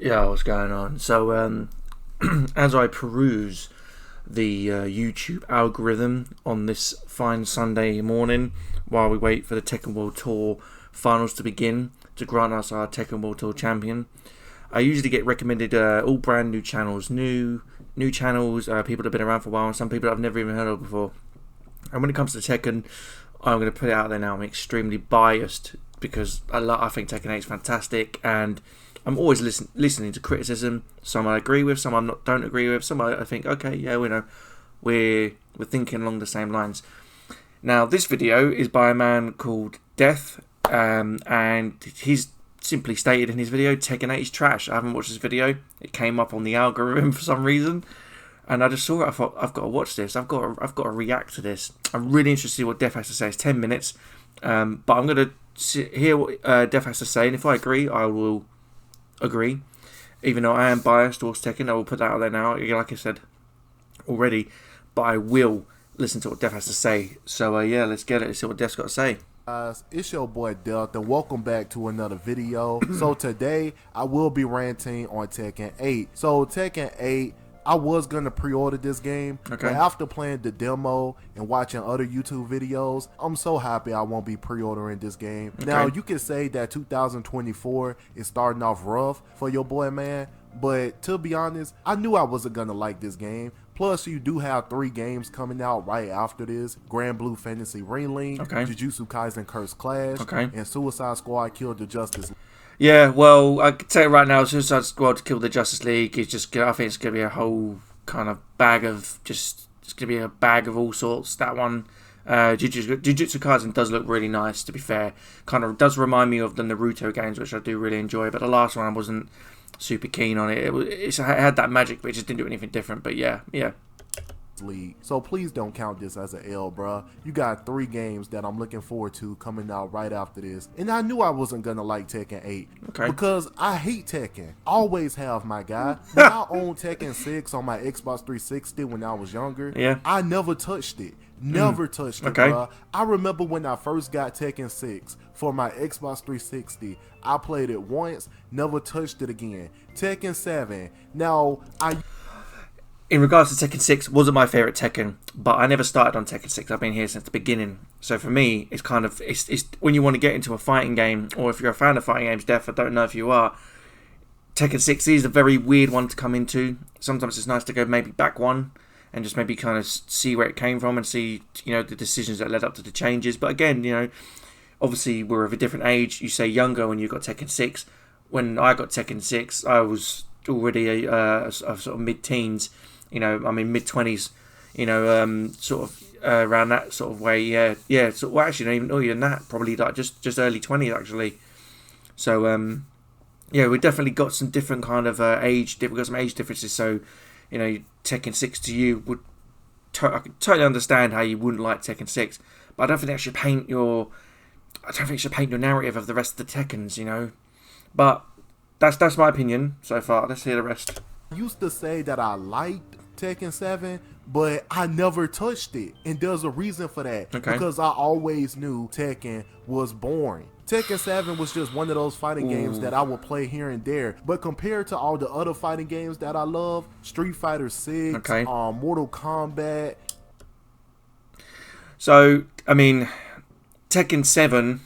Yeah, what's going on? So, as I peruse the YouTube algorithm on this fine Sunday morning, while we wait for the Tekken World Tour finals to begin to grant us our Tekken World Tour champion, I usually get recommended all brand new channels, new channels, people that have been around for a while, and some people that I've never even heard of before. And when it comes to Tekken, I'm going to put it out there now. I'm extremely biased because I think Tekken 8 is fantastic, and I'm always listening to criticism. Some I agree with, some don't agree with. Some I think, okay, yeah, we're thinking along the same lines. Now, this video is by a man called Death, and he's simply stated in his video, Tekken 8 is trash. I haven't watched this video. It came up on the algorithm for some reason, and I just saw it. I thought, I've got to watch this. I've got to react to this. I'm really interested to see what Death has to say. It's 10 minutes, but I'm going to hear what Death has to say, and if I agree, I will agree. Even though I am biased towards Tekken, I will put that out there now, like I said already, but I will listen to what Death has to say. So yeah, let's get it. Let's see what Death's got to say. It's your boy Death, and welcome back to another video. So today I will be ranting on Tekken 8. So Tekken 8, I was gonna pre-order this game, Okay. but after playing the demo and watching other YouTube videos, I'm so happy I won't be pre-ordering this game. Okay. Now you can say that 2024 is starting off rough for your boy, man, but to be honest, I knew I wasn't gonna like this game. Plus, you do have 3 games coming out right after this: Grand Blue Fantasy Ringling, Okay. Jujutsu Kaisen Cursed Clash, Okay. and Suicide Squad Killed the Justice League. Yeah, well, I can tell you right now, Suicide Squad to kill the Justice League is just. I think it's going to be a whole kind of bag of just. It's going to be a bag of all sorts. That one, Jujutsu Kaisen does look really nice. To be fair, kind of does remind me of the Naruto games, which I do really enjoy. But the last one, I wasn't super keen on it. It had that magic, but it just didn't do anything different. But yeah. League. So please don't count this as an L, bruh. You got 3 games that I'm looking forward to coming out right after this. And I knew I wasn't gonna like Tekken 8. Okay. Because I hate Tekken. Always have, my guy. When I owned Tekken 6 on my Xbox 360 when I was younger, Yeah. I never touched it. Never touched it, Okay. bruh. I remember when I first got Tekken 6 for my Xbox 360. I played it once, never touched it again. Tekken 7. Now, In regards to Tekken 6, wasn't my favourite Tekken, but I never started on Tekken 6. I've been here since the beginning. So for me, it's kind of, it's when you want to get into a fighting game, or if you're a fan of fighting games, Def, I don't know if you are, Tekken 6 is a very weird one to come into. Sometimes it's nice to go maybe back one, and just maybe kind of see where it came from, and see, the decisions that led up to the changes. But again, obviously we're of a different age. You say younger when you got Tekken 6. When I got Tekken 6, I was already a sort of mid-teens. I'm in mid-20s, sort of around that sort of way, yeah. So, well, actually, not even earlier than that, probably like just early 20s, actually. So, yeah, we definitely got some different kind of age, we've got some age differences, so, Tekken 6 to you would, I can totally understand how you wouldn't like Tekken 6, but I don't think that should paint your narrative of the rest of the Tekkens, but that's my opinion so far. Let's hear the rest. used to say that I liked Tekken 7, but I never touched it. And there's a reason for that. Okay. Because I always knew Tekken was boring. Tekken 7 was just one of those fighting games that I would play here and there. But compared to all the other fighting games that I love, Street Fighter 6, Okay. Mortal Kombat. So, I mean, Tekken 7,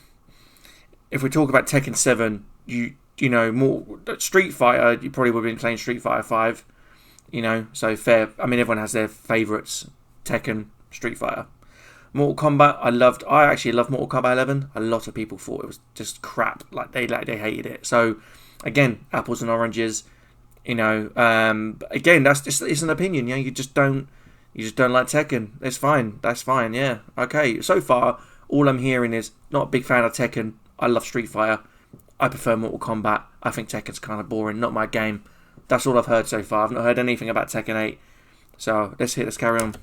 if we talk about Tekken 7, more Street Fighter, you probably would have been playing Street Fighter 5, so fair. I mean, everyone has their favourites: Tekken, Street Fighter. Mortal Kombat, I actually loved Mortal Kombat 11. A lot of people thought it was just crap, they hated it. So, again, apples and oranges, again, it's an opinion, you just don't like Tekken. That's fine, yeah, okay. So far, all I'm hearing is, not a big fan of Tekken, I love Street Fighter, I prefer Mortal Kombat, I think Tekken's kind of boring, not my game. That's all I've heard so far. I've not heard anything about Tekken 8. So, let's carry on.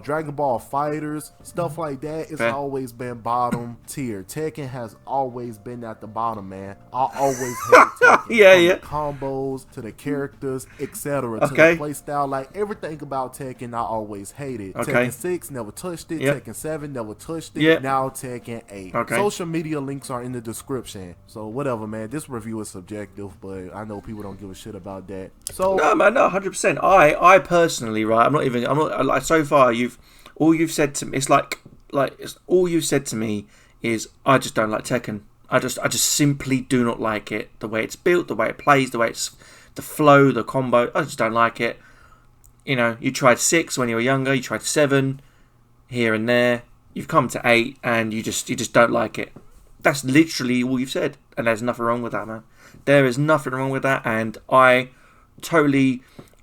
Dragon Ball Fighters, stuff like that, it's Fair. always been bottom tier. Tekken has always been at the bottom, man. I always hated Tekken. Yeah, From yeah. the combos to the characters, etc. to Okay. the playstyle, like everything about Tekken, I always hated. Okay. Tekken 6 never touched it. Yep. Tekken 7 never touched it. Yep. Now Tekken 8. Okay. Social media links are in the description. So whatever, man. This review is subjective, but I know people don't give a shit about that. So No, man, no, 100%. I personally, right, I'm not, like, so far, all you've said to me, all you've said to me is, I just don't like Tekken. I just simply do not like it. The way it's built, the way it plays, the flow, the combo, I just don't like it. You know, you tried 6 when you were younger, you tried 7, here and there, you've come to 8, and you just don't like it. That's literally all you've said, and there's nothing wrong with that, man. There is nothing wrong with that, and I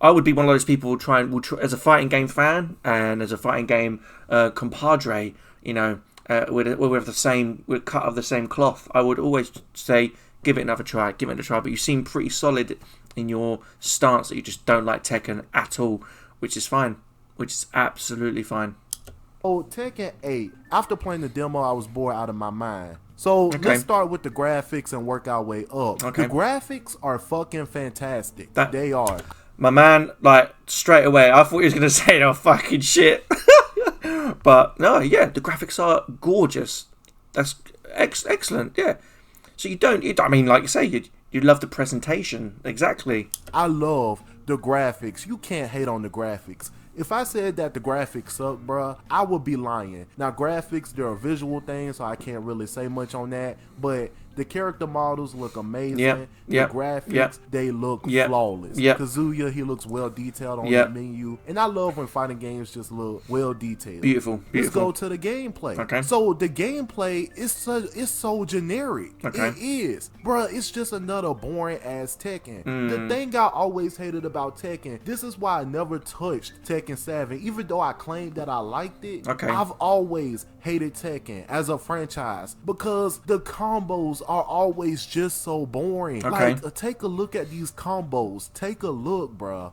would be one of those people who try as a fighting game fan and as a fighting game compadre, you know, we're cut of the same cloth. I would always say, give it another try. But you seem pretty solid in your stance that you just don't like Tekken at all, which is fine, which is absolutely fine. Oh, Tekken 8. After playing the demo, I was bored out of my mind. So let's start with the graphics and work our way up. Okay. The graphics are fucking fantastic. They are. My man, like, straight away, I thought he was going to say they were fucking shit. But, no, yeah, the graphics are gorgeous. That's excellent, yeah. So I mean, like you say, you love the presentation. Exactly. I love the graphics. You can't hate on the graphics. If I said that the graphics suck, bruh, I would be lying. Now, graphics, they're a visual thing, so I can't really say much on that. But the character models look amazing. The graphics, they look flawless. Kazuya, he looks well detailed on the menu. And I love when fighting games just look well detailed. Beautiful. Let's go to the gameplay. Okay. So the gameplay is so generic. Okay. It is. Bruh, it's just another boring ass Tekken. The thing I always hated about Tekken, this is why I never touched Tekken 7. Even though I claimed that I liked it, I've always hated Tekken as a franchise because the combos are always just so boring. Like, take a look at these combos. Take a look, bruh.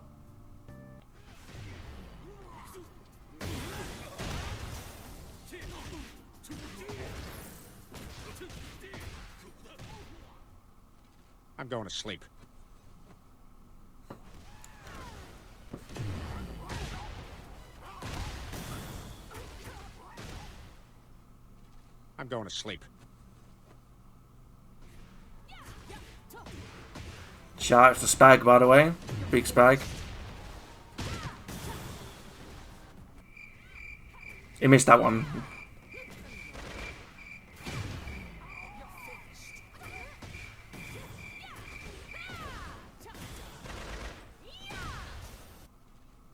I'm going to sleep. I'm going to sleep. Shout out to Spag, by the way. Big Spag. He missed that one.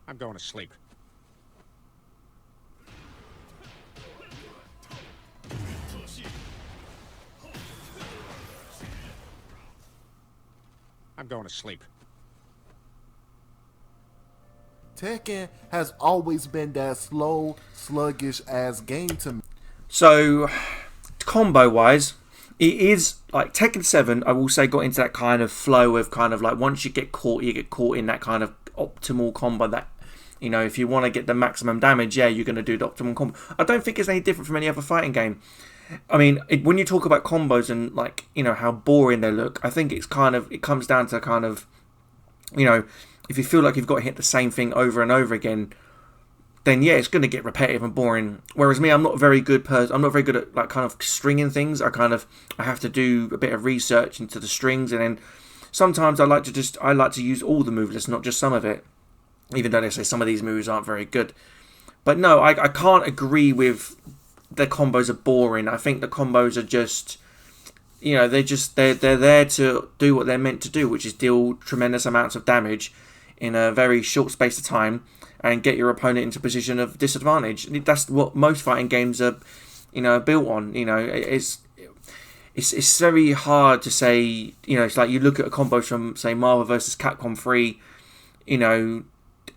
I'm going to sleep. I'm going to sleep. Tekken has always been that slow, sluggish ass game to me. So, combo wise, it is like Tekken 7, I will say, got into that kind of flow of kind of like once you get caught in that kind of optimal combo that, you know, if you want to get the maximum damage, yeah, you're going to do the optimal combo. I don't think it's any different from any other fighting game. I mean, when you talk about combos and, like, you know, how boring they look, I think it comes down to kind of, you know, if you feel like you've got to hit the same thing over and over again, then yeah, it's going to get repetitive and boring. Whereas me, I'm not very good at, like, kind of stringing things. I have to do a bit of research into the strings, and then sometimes I like to use all the move lists, not just some of it, even though they say some of these moves aren't very good. But no, I can't agree with the combos are boring. I think the combos are just, you know, they're there to do what they're meant to do, which is deal tremendous amounts of damage in a very short space of time and get your opponent into a position of disadvantage. That's what most fighting games are, you know, built on. You know, it's very hard to say, you know, it's like you look at a combo from, say, Marvel vs. Capcom 3, you know,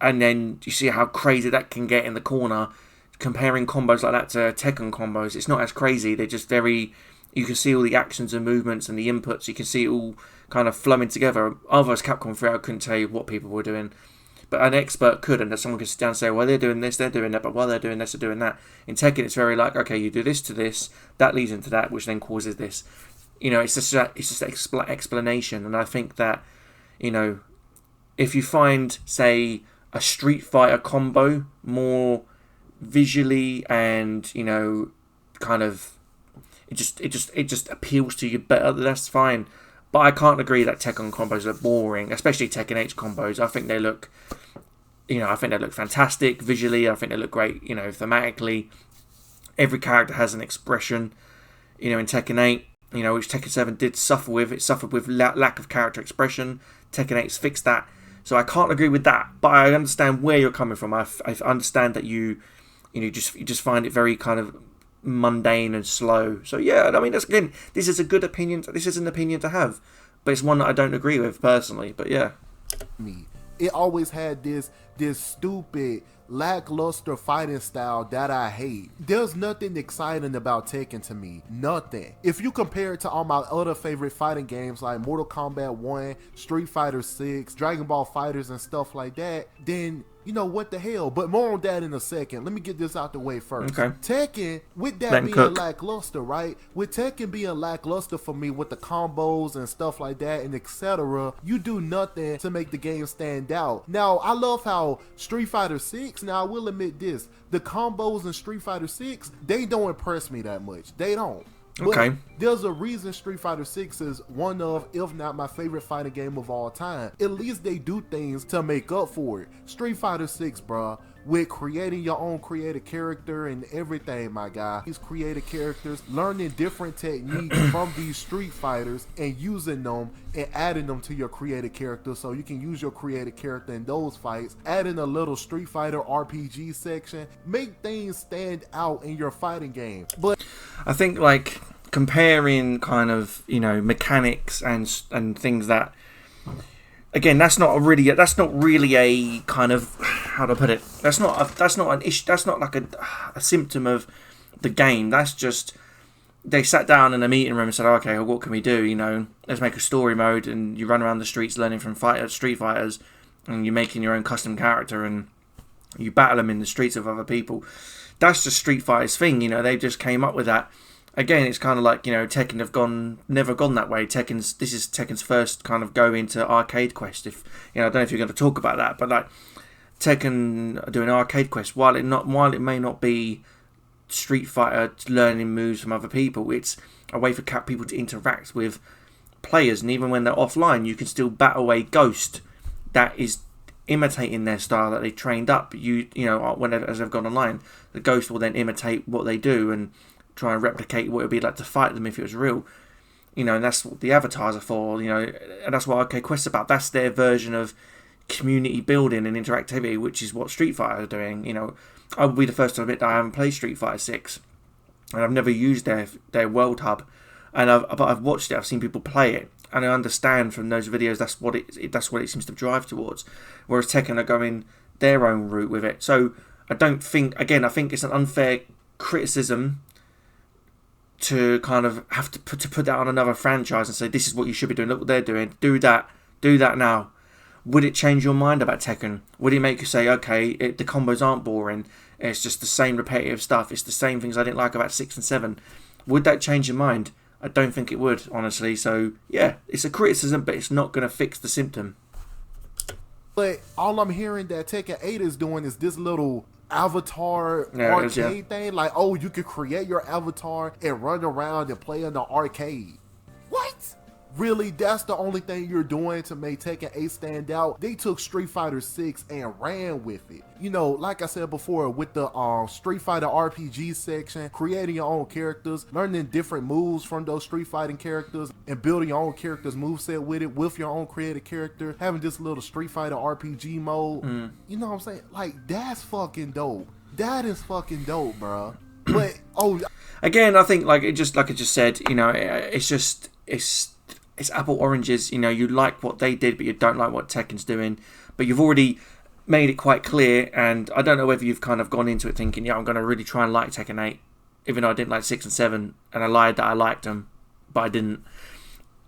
and then you see how crazy that can get in the corner. Comparing combos like that to Tekken combos, it's not as crazy. They're just very, you can see all the actions and movements and the inputs. You can see it all kind of flowing together. Marvel vs. Capcom 3, I couldn't tell you what people were doing. But an expert could, and that someone could sit down and say, well, they're doing this, they're doing that, but while they're doing this, they're doing that. In Tekken, it's very like, okay, you do this to this, that leads into that, which then causes this. It's just explanation, and I think that, if you find, say, a Street Fighter combo more visually and kind of it just appeals to you better, that's fine. But I can't agree that Tekken combos are boring, especially Tekken 8 combos. I think they look fantastic visually. I think they look great, thematically. Every character has an expression, in Tekken 8, which Tekken 7 did suffer with. It suffered with lack of character expression. Tekken 8's fixed that. So I can't agree with that, but I understand where you're coming from. I understand that you just find it very kind of mundane and slow. So yeah, I mean, this is a good opinion. This is an opinion to have, but it's one that I don't agree with personally. But yeah, it always had this stupid lackluster fighting style that I hate. There's nothing exciting about Tekken to me. Nothing. If you compare it to all my other favorite fighting games like Mortal Kombat 1, Street Fighter 6, Dragon Ball Fighters and stuff like that, then what the hell? But more on that in a second. Let me get this out the way first. Okay. Tekken, with that being lackluster, right? With Tekken being lackluster for me with the combos and stuff like that and etc., you do nothing to make the game stand out. Now, I love how Street Fighter 6, now I will admit this, the combos in Street Fighter 6, they don't impress me that much. They don't. But okay. There's a reason Street Fighter 6 is one of, if not my favorite fighting game of all time. At least they do things to make up for it. Street Fighter 6, bruh, with creating your own creative character and everything, my guy. These creative characters, learning different techniques from these Street Fighters and using them and adding them to your creative character so you can use your creative character in those fights. Adding a little Street Fighter RPG section. Make things stand out in your fighting game. But I think like comparing kind of mechanics and things that, again, that's not really a kind of, how to put it, that's not an issue, that's not like a symptom of the game. That's just, they sat down in a meeting room and said, okay, well, what can we do? Let's make a story mode, and you run around the streets learning from Street Fighters, and you're making your own custom character and you battle them in the streets of other people. That's just Street Fighter's thing. They just came up with that. Again, it's kind of like, Tekken have never gone that way. This is Tekken's first kind of go into arcade quest. If I don't know if you're going to talk about that, but like Tekken are doing arcade quest. While it may not be Street Fighter learning moves from other people, it's a way for people to interact with players, and even when they're offline, you can still battle a ghost that is imitating their style that they trained up. As they've gone online, the ghost will then imitate what they do and try and replicate what it would be like to fight them if it was real. And that's what the avatars are for, and that's what Arcade Quest's about. That's their version of community building and interactivity, which is what Street Fighter are doing. I will be the first to admit that I haven't played Street Fighter 6, and I've never used their World Hub, but I've watched it, I've seen people play it, and I understand from those videos that's what it seems to drive towards, whereas Tekken are going their own route with it. So I think it's an unfair criticism to kind of have to put that on another franchise and say, this is what you should be doing, look what they're doing, do that now. Would it change your mind about Tekken? Would it make you say, okay, the combos aren't boring, it's just the same repetitive stuff, it's the same things I didn't like about 6 and 7? Would that change your mind? I don't think it would, honestly. So yeah, it's a criticism, but it's not going to fix the symptom. But all I'm hearing that Tekken 8 is doing is this little avatar arcade thing. Like, oh, you can create your avatar and run around and play in the arcade. What? Really? That's the only thing you're doing to make Tekken 8 stand out? They took Street Fighter 6 and ran with it. Like I said before, with the Street Fighter RPG section, creating your own characters, learning different moves from those Street Fighting characters, and building your own character's moveset with it, with your own created character, having this little Street Fighter RPG mode. You know what I'm saying? Like, that's fucking dope. That is fucking dope, bro. But, again, I think, like I just said, it's apple oranges. You like what they did, but you don't like what Tekken's doing. But you've already made it quite clear, and I don't know whether you've kind of gone into it thinking, yeah, I'm going to really try and like Tekken 8, even though I didn't like 6 and 7, and I lied that I liked them, but I didn't.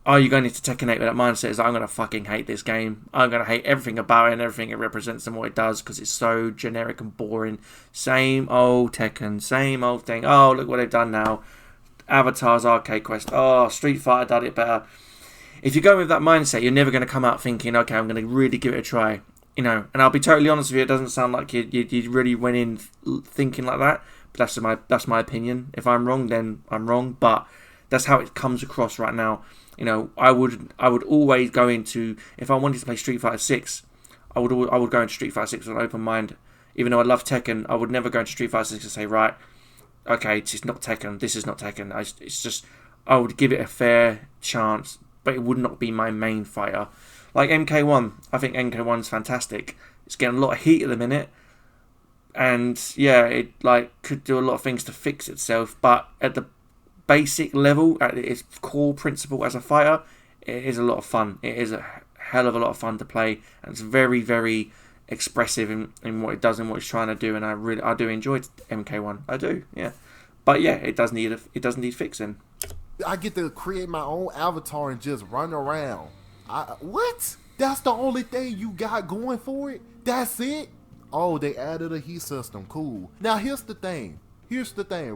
are you going into Tekken 8 with that mindset? Is like, I'm going to fucking hate this game. I'm going to hate everything about it and everything it represents and what it does because it's so generic and boring. Same old Tekken, same old thing. Oh, look what they've done now. Avatar's Arcade Quest. Oh, Street Fighter did it better. If you go with that mindset, you're never going to come out thinking, okay, I'm going to really give it a try. You know, and I'll be totally honest with you, it doesn't sound like you really went in thinking like that. But that's my opinion. If I'm wrong, then I'm wrong. But that's how it comes across right now. You know, I would always go into, if I wanted to play Street Fighter 6, I would go into Street Fighter 6 with an open mind. Even though I love Tekken, I would never go into Street Fighter 6 and say, right, okay, it's not Tekken, this is not Tekken. It's just, I would give it a fair chance, but it would not be my main fighter. Like MK1, I think MK1's fantastic. It's getting a lot of heat at the minute. And yeah, it like could do a lot of things to fix itself, but at the basic level, at its core principle as a fighter, it is a lot of fun. It is a hell of a lot of fun to play, and it's very, very expressive in what it does and what it's trying to do. And I do enjoy MK1. I do, yeah. But yeah, it does need fixing. I get to create my own avatar and just run around. What? That's the only thing you got going for it? That's it? Oh, they added a heat system. Cool. Now here's the thing,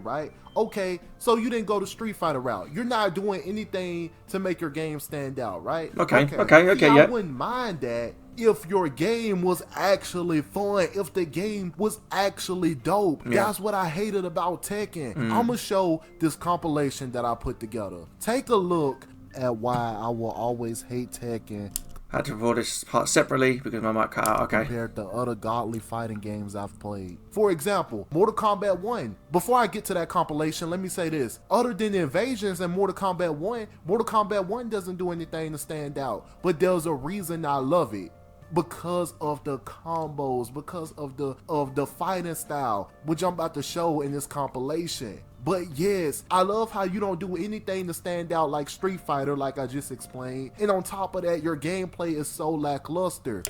right? Okay, so you didn't go the Street Fighter route. You're not doing anything to make your game stand out, right? Okay, yeah. Yeah. I wouldn't mind that if your game was actually fun, if the game was actually dope. Yeah. That's what I hated about Tekken. I'm gonna show this compilation that I put together. Take a look at why I will always hate Tekken. I had to record this part separately because my mic cut out. Okay. Compared to other godly fighting games I've played. For example, Mortal Kombat 1. Before I get to that compilation, let me say this. Other than the invasions in Mortal Kombat 1, Mortal Kombat 1 doesn't do anything to stand out. But there's a reason I love it. Because of the combos, because of the fighting style, which I'm about to show in this compilation. But yes, I love how you don't do anything to stand out like Street Fighter, like I just explained. And on top of that, your gameplay is so lackluster.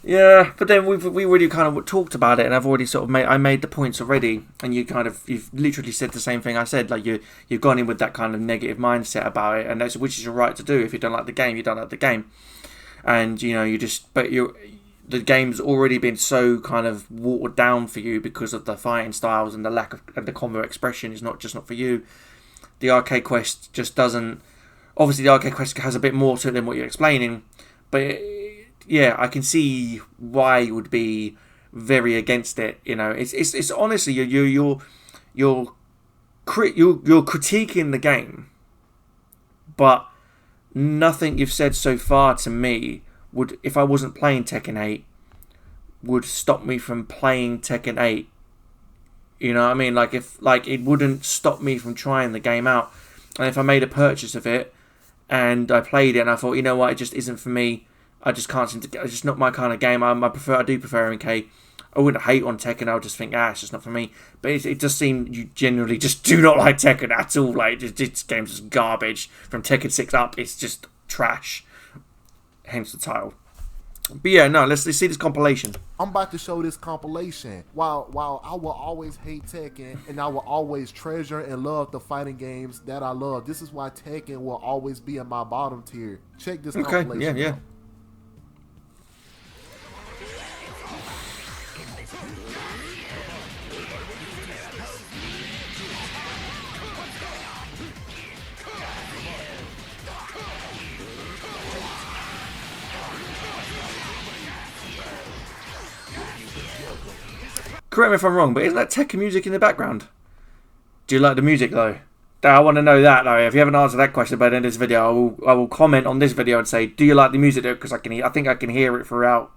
Yeah, but then we've already kind of talked about it, and I've already sort of made the points already, and you've literally said the same thing I said. Like you've gone in with that kind of negative mindset about it, and that's which is your right to do. If you don't like the game, you don't like the game, and you know the game's already been so kind of watered down for you because of the fighting styles and the lack of and the combo expression is not for you. The Arcade Quest just doesn't. Obviously, the Arcade Quest has a bit more to it than what you're explaining, but yeah, I can see why you would be very against it. You know, it's honestly you're critiquing the game, but nothing you've said so far to me would, if I wasn't playing Tekken 8, would stop me from playing Tekken 8. You know what I mean? Like it wouldn't stop me from trying the game out. And if I made a purchase of it and I played it and I thought, you know what, it just isn't for me. I just can't seem to. It's just not my kind of game. I do prefer MK. I wouldn't hate on Tekken. I would just think, it's just not for me. But it does seem you generally just do not like Tekken at all. Like this game's just garbage. From Tekken 6 up, it's just trash. Hence the title. But yeah, no, let's see this compilation. I'm about to show this compilation. While I will always hate Tekken and I will always treasure and love the fighting games that I love, this is why Tekken will always be in my bottom tier. Check this compilation. Yeah. out. Correct me if I'm wrong, but isn't that Tekken music in the background? Do you like the music though? I want to know that though. If you haven't answered that question by the end of this video, I will comment on this video and say, do you like the music though? Because I think I can hear it throughout.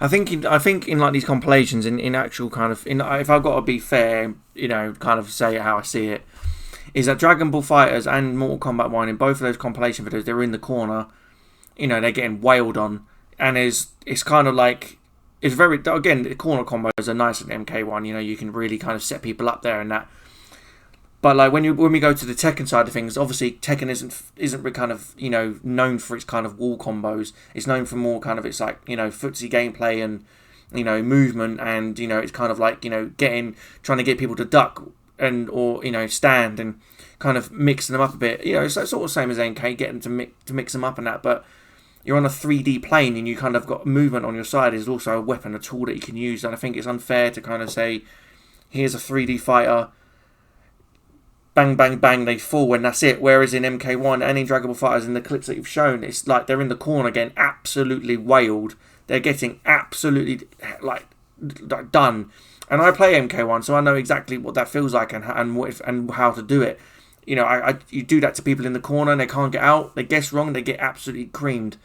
I think in like these compilations, in actual kind of, if I've got to be fair, kind of say it how I see it, is that Dragon Ball Fighters and Mortal Kombat 1, in both of those compilation videos, they're in the corner, they're getting wailed on, and it's kind of like, it's very, again, the corner combos are nice at MK1, you can really kind of set people up there and that. But like when we go to the Tekken side of things, obviously Tekken isn't kind of known for its kind of wall combos. It's known for more kind of its like footsie gameplay and movement, and it's kind of like trying to get people to duck and or stand and kind of mixing them up a bit. It's sort of the same as NK, getting to mix them up and that. But you're on a 3D plane and you kind of got movement on your side is also a weapon, a tool that you can use. And I think it's unfair to kind of say, here's a 3D fighter. Bang, bang, bang, they fall and that's it. Whereas in MK1 and in Dragon Ball Fighters, in the clips that you've shown, it's like they're in the corner getting absolutely wailed. They're getting absolutely like done. And I play MK1, so I know exactly what that feels like and how to do it. You do that to people in the corner and they can't get out. They guess wrong, they get absolutely creamed.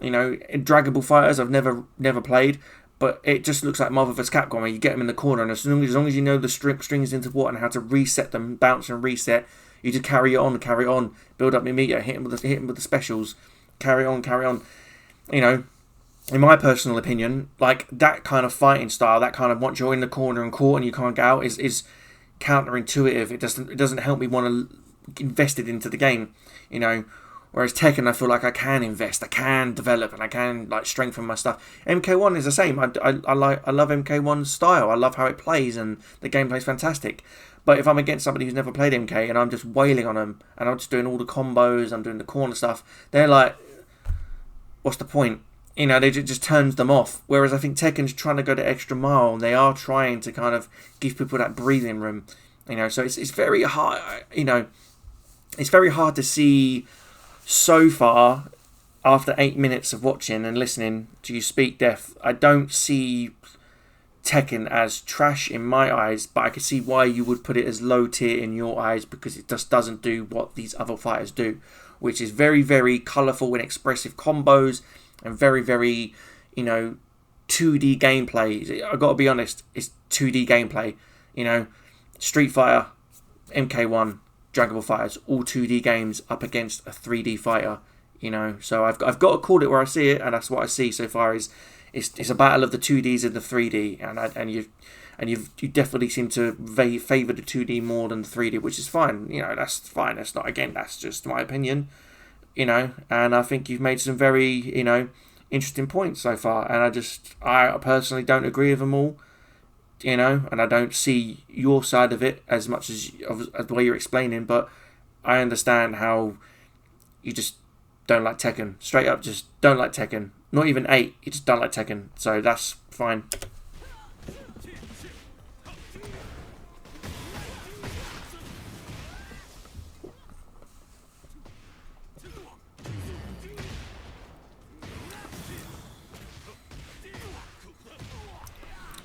In Dragon Ball Fighters, I've never played. But it just looks like Marvel vs. Capcom, where you get them in the corner, and as long as you know the strings into what and how to reset them, bounce and reset, you just carry on, build up your meter, hit them with the specials, carry on. In my personal opinion, like that kind of fighting style, that kind of once you're in the corner and caught and you can't get out, is counterintuitive. It doesn't help me want to invest it into the game, Whereas Tekken, I feel like I can invest, I can develop, and I can like strengthen my stuff. MK1 is the same. I love MK1's style. I love how it plays, and the gameplay's fantastic. But if I'm against somebody who's never played MK and I'm just wailing on them, and I'm just doing all the combos, I'm doing the corner stuff, they're like, what's the point? They just turns them off. Whereas I think Tekken's trying to go the extra mile, and they are trying to kind of give people that breathing room. So it's very hard. It's very hard to see. So far, after 8 minutes of watching and listening to you speak, Death, I don't see Tekken as trash in my eyes, but I can see why you would put it as low tier in your eyes, because it just doesn't do what these other fighters do, which is very, very colourful and expressive combos and very, very, 2D gameplay. I've got to be honest, it's 2D gameplay. Street Fighter, MK1, Dragon Ball Fighters, all 2D games up against a 3D fighter, So I've got to call it where I see it, and that's what I see so far. Is it's a battle of the 2Ds and the 3D, and you definitely seem to favour the 2D more than the 3D, which is fine. That's fine. That's not, again, that's just my opinion. And I think you've made some very interesting points so far, and I personally don't agree with them all. And I don't see your side of it as much as the way you're explaining, but I understand how you just don't like Tekken. Straight up, just don't like Tekken. Not even 8, you just don't like Tekken. So that's fine.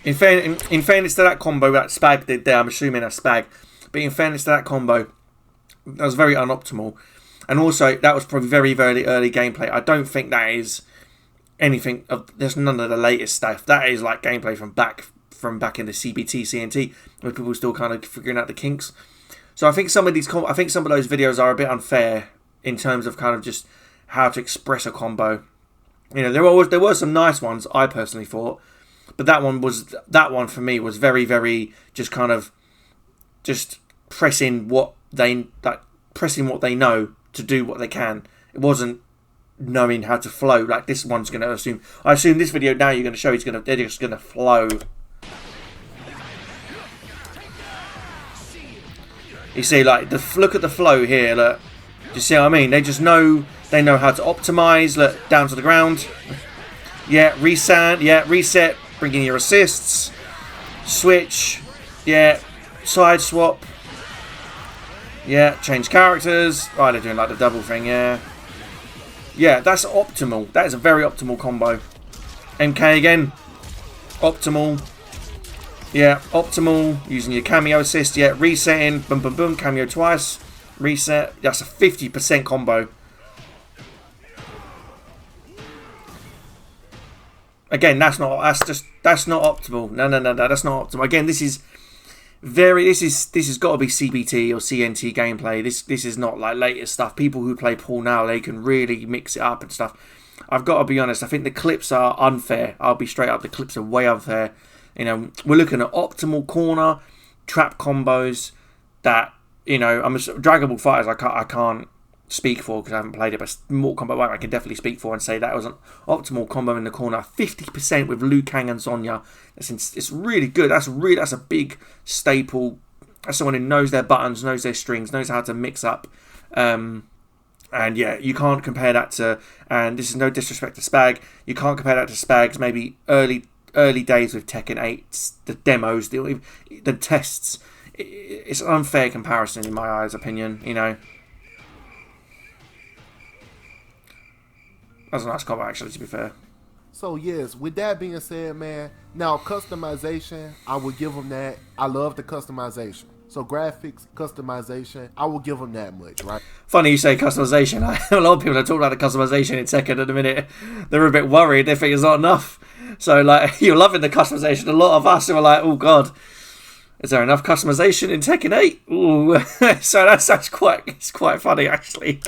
In fairness to that combo that Spag did there, I'm assuming that's Spag, but in fairness to that combo, that was very unoptimal. And also, that was probably very, very early gameplay. I don't think that is anything there's none of the latest stuff. That is like gameplay from back in the CBT, CNT, where people were still kind of figuring out the kinks. So I think some of those videos are a bit unfair in terms of kind of just how to express a combo. There were some nice ones, I personally thought. But that one for me was very, very just kind of just pressing what they know to do what they can. It wasn't knowing how to flow. Like this one's going to assume. I assume this video now you're going to show they're just going to flow. You see, like look at the flow here. Look, do you see what I mean? They know how to optimize. Look, down to the ground. Yeah, reset. Yeah, reset. Bring in your assists, switch, yeah, side swap, yeah, change characters. Oh, they're doing like the double thing, yeah. Yeah, that's optimal. That is a very optimal combo. MK again, optimal. Yeah, optimal. Using your cameo assist, yeah, resetting, boom, boom, boom, cameo twice, reset. That's a 50% combo. Again, that's not optimal. No, that's not optimal. Again, this has got to be CBT or CNT gameplay. This is not like latest stuff. People who play pool now, they can really mix it up and stuff. I've got to be honest, I think the clips are unfair. I'll be straight up, the clips are way unfair. You know, we're looking at optimal corner trap combos that, you know, Dragon Ball Fighters I can't speak for because I haven't played it, but Mortal Kombat 1 I can definitely speak for and say that was an optimal combo in the corner. 50% with Liu Kang and Sonya. It's really good. That's a big staple. That's someone who knows their buttons, knows their strings, knows how to mix up. And yeah, you can't compare that to, and this is no disrespect to Spag, you can't compare that to Spag's maybe early days with Tekken 8, the demos, the tests. It's an unfair comparison in my eyes, opinion, you know. That was a nice combo, actually, to be fair. So yes, with that being said, man, now customization, I would give them that. I love the customization. So graphics, customization, I will give them that much, right? Funny you say customization. A lot of people are talking about the customization in Tekken at the minute. They're a bit worried. They think it's not enough. So, like, you're loving the customization. A lot of us who are like, oh, God, is there enough customization in Tekken 8? Ooh. So that's quite funny, actually.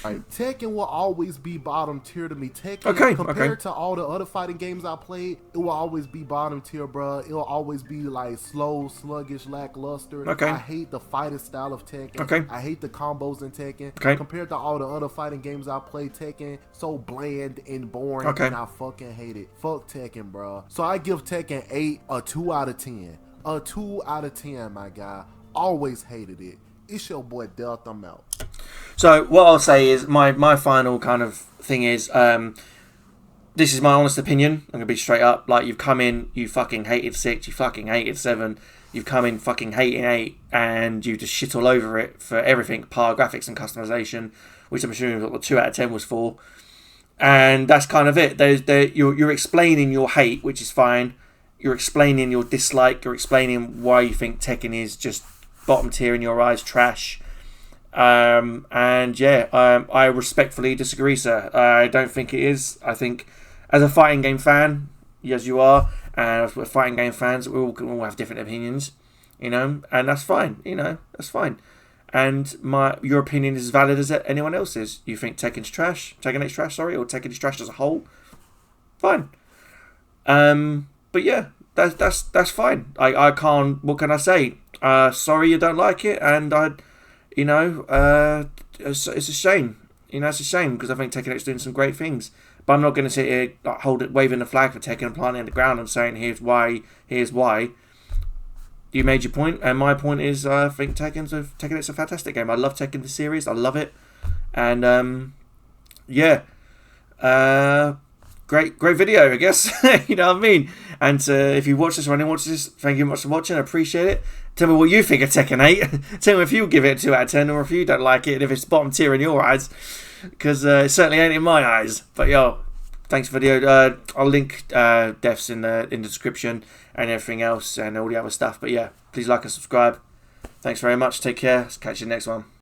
Right. Tekken will always be bottom tier to me. Tekken, compared to all the other fighting games I played, it will always be bottom tier, bro. It will always be like slow, sluggish, lackluster. Okay. I hate the fighting style of Tekken. Okay. I hate the combos in Tekken. Okay. Compared to all the other fighting games I played, Tekken so bland and boring, okay. and I fucking hate it. Fuck Tekken, bro. So I give Tekken 8 a 2 out of 10. A 2 out of 10, my guy. Always hated it. It's your boy Death. I'm out. So what I'll say is my final kind of thing is this is my honest opinion. I'm gonna be straight up. Like, you've come in, you fucking hated 6, you fucking hated 7, you've come in fucking hating 8, and you just shit all over it for everything, power graphics and customization, which I'm assuming what the 2 out of 10 was for. And that's kind of it. You're explaining your hate, which is fine. You're explaining your dislike. You're explaining why you think Tekken is just bottom tier in your eyes, trash. And yeah, I respectfully disagree, sir. I don't think it is. I think, as a fighting game fan, yes, you are, and as we're fighting game fans, we all have different opinions, you know, and that's fine. You know, that's fine. And your opinion is as valid as anyone else's. You think Tekken's trash, Tekken 8's trash, sorry, or Tekken is trash as a whole. Fine. But yeah, that's fine. I can't. What can I say? Sorry you don't like it, and you know, it's a shame. You know, it's a shame because I think Tekken 8's doing some great things. But I'm not going to sit here waving the flag for Tekken and planting in the ground and saying here's why. You made your point, and my point is I think Tekken 8's a fantastic game. I love Tekken the series. I love it, and yeah, great video, I guess. You know what I mean? And if you watch this or anyone watches this, thank you very much for watching. I appreciate it. Tell me what you think of Tekken 8. Tell me if you give it a 2 out of 10 or if you don't like it and if it's bottom tier in your eyes. Because it certainly ain't in my eyes. But yo, thanks for the video. I'll link Defs in the description and everything else and all the other stuff. But yeah, please like and subscribe. Thanks very much. Take care. Catch you next one.